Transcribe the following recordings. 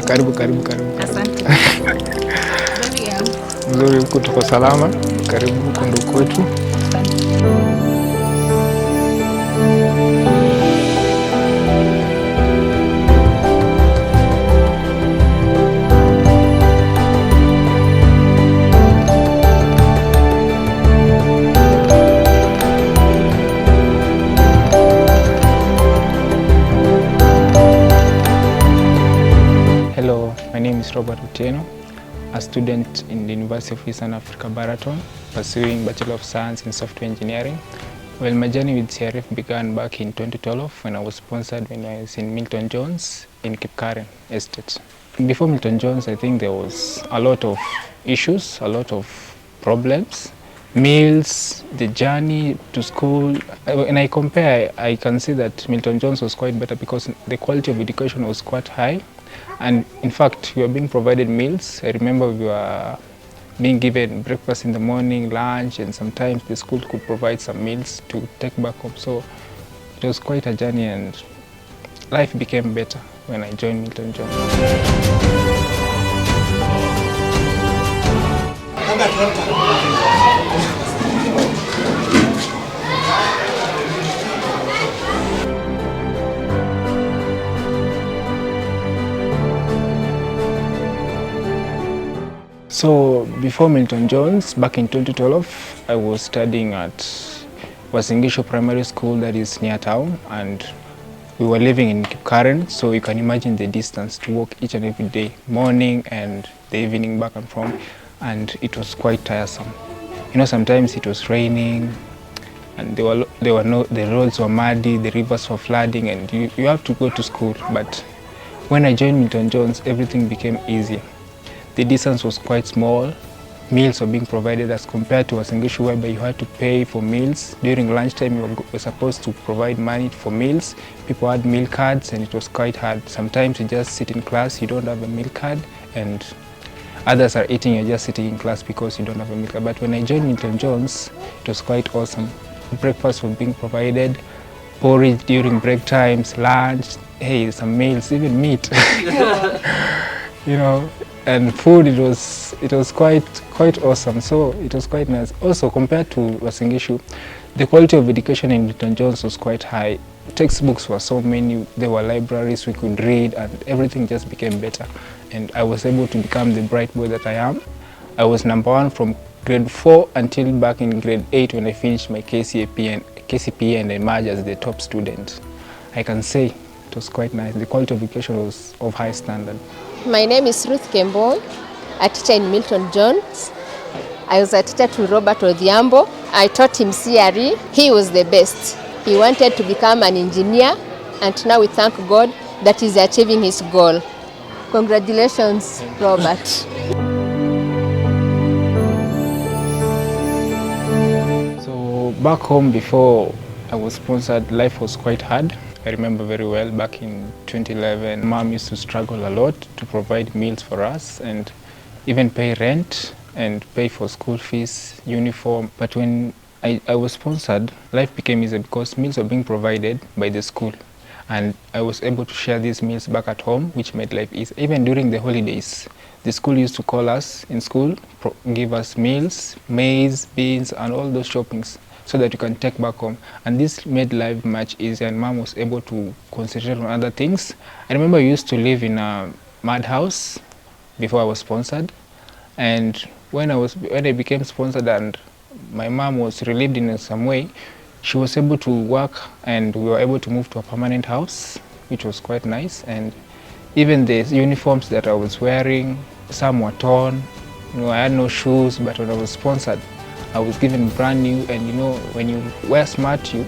Karibu. Asante. Mzuri, huku tuko salama. Karibu huku ndo kwetu. Hello, my name is Robert Otieno, a student in the University of Eastern Africa, Baraton, pursuing Bachelor of Science in Software Engineering. Well, my journey with CRF began back in 2012 when I was sponsored when I was in Milton Jones in Kipkaren Estate. Before Milton Jones, I think there was a lot of issues, a lot of problems. Meals, the journey to school. When I compare, I can see that Milton Jones was quite better because the quality of education was quite high. And in fact, we were being provided meals. I remember we were being given breakfast in the morning, lunch, and sometimes the school could provide some meals to take back home. So it was quite a journey, and life became better when I joined Milton Jones. So before Milton Jones, back in 2012, I was studying at Wasingisho Primary School, that is near town, and we were living in Kipkaren, so you can imagine the distance to walk each and every day, morning and the evening back and from, and it was quite tiresome. You know, sometimes it was raining, and the roads were muddy, the rivers were flooding, and you have to go to school. But when I joined Milton Jones, everything became easier. The distance was quite small. Meals were being provided as compared to Wasingishu, whereby you had to pay for meals. During lunchtime, you were supposed to provide money for meals. People had meal cards, and it was quite hard. Sometimes you just sit in class, you don't have a meal card, and others are eating, you're just sitting in class because you don't have a meal card. But when I joined Milton Jones, it was quite awesome. Breakfast was being provided, porridge during break times, lunch, hey, some meals, even meat. You know, and food, it was quite awesome. So it was quite nice. Also, compared to Wasingishu, the quality of education in Milton Jones was quite high. Textbooks were so many, there were libraries we could read, and everything just became better. And I was able to become the bright boy that I am. I was number 1 from grade 4 until back in grade 8 when I finished my KCPE and emerged as the top student. I can say it was quite nice. The quality of education was of high standard. My name is Ruth Kembo, a teacher in Milton Jones. I was a teacher to Robert Odhiambo. I taught him CRE. He was the best. He wanted to become an engineer, and now we thank God that he's achieving his goal. Congratulations, Robert. So back home, before I was sponsored, life was quite hard. I remember very well back in 2011, Mom used to struggle a lot to provide meals for us and even pay rent and pay for school fees, uniform. But when I was sponsored, life became easier because meals were being provided by the school. And I was able to share these meals back at home, which made life easy. Even during the holidays, the school used to call us in school, give us meals, maize, beans, and all those shoppings, so that you can take back home. And this made life much easier, and Mom was able to concentrate on other things. I remember I used to live in a mud house before I was sponsored. And when I became sponsored and my mom was relieved in some way, she was able to work, and we were able to move to a permanent house, which was quite nice. And even the uniforms that I was wearing, some were torn. You know, I had no shoes, but when I was sponsored, I was given brand new. And you know, when you wear smart, you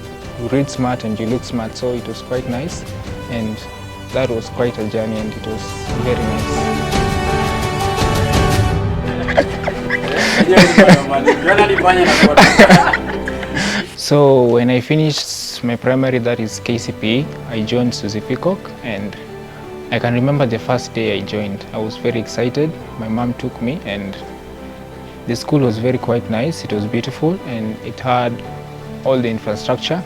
read smart and you look smart. So it was quite nice, and that was quite a journey, and it was very nice. So when I finished my primary, that is KCPE, I joined Susie Peacock, and I can remember the first day I joined. I was very excited. My mom took me, and the school was quite nice. It was beautiful, and it had all the infrastructure.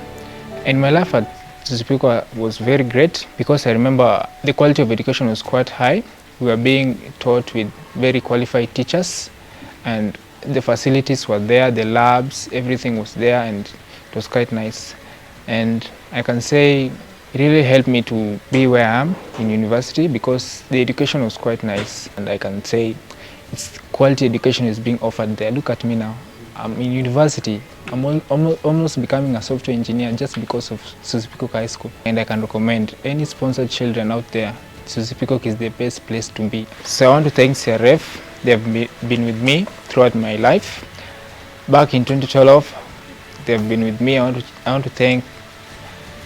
And my life at Susie Peacock was very great because I remember the quality of education was quite high. We were being taught with very qualified teachers, and the facilities were there, the labs, everything was there, and it was quite nice. And I can say it really helped me to be where I am in university, because the education was quite nice, and I can say it's quality education is being offered there. Look at me now. I'm in university. I'm almost becoming a software engineer just because of Suzy Peacock High School. And I can recommend any sponsored children out there, Suzy Peacock is the best place to be. So I want to thank CRF. They have been with me throughout my life. Back in 2012, they have been with me. I want to thank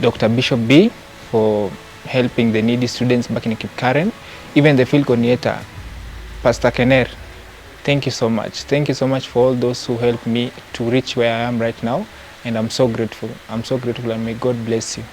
Dr. Bishop B for helping the needy students back in Kipkaren. Even the field coordinator, Pastor Kenner. Thank you so much. Thank you so much for all those who helped me to reach where I am right now. And I'm so grateful. I'm so grateful, and may God bless you.